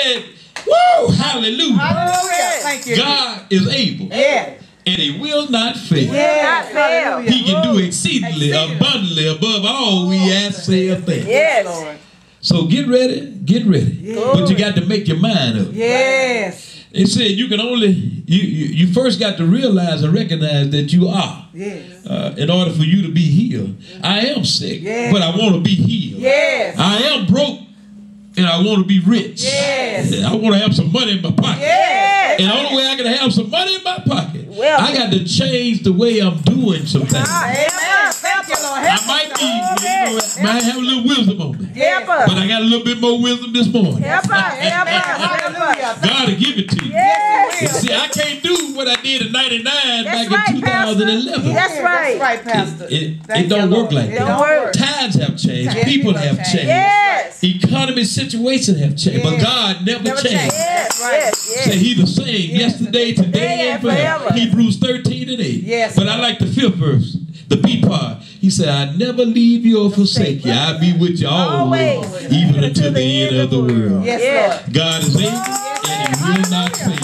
said, woo, hallelujah. Hallelujah. Thank you. God is able. Yeah. And he will not fail. Yes. Hallelujah. He can do exceedingly, abundantly, above all we ask, say, or think. Yes, Lord. So get ready, get ready. Yeah. But you got to make your mind up. Yes. It said you can only, you first got to realize and recognize that you are. Yes. In order for you to be healed. I am sick, but I want to be healed. Yes. I am broke, and I want to be rich. Yes. I want to have some money in my pocket. Yes. And the only way I can have some money in my pocket, I got to change the way I'm doing some things. Amen. Thank you, Lord. I might be, might have a little wisdom on me. Help us. But I got a little bit more wisdom this morning. Help us. Help us. Hallelujah. God will give it to you. Yes. See, I can't do what I did in 99 back in 2011. That's right. That's right, Pastor. It don't work like that. Don't work. Times have changed. People have changed. Yes. Economy situations have changed. But God never changed. Yes. Yes. Say He the same yesterday, today, and forever. Hebrews 13:8. Yes. But I like the 5th verse, the B part. He said, I never leave you or forsake you. I'll be with you always, even until the end of the world. Yes, Lord. God is able, and He will not fail.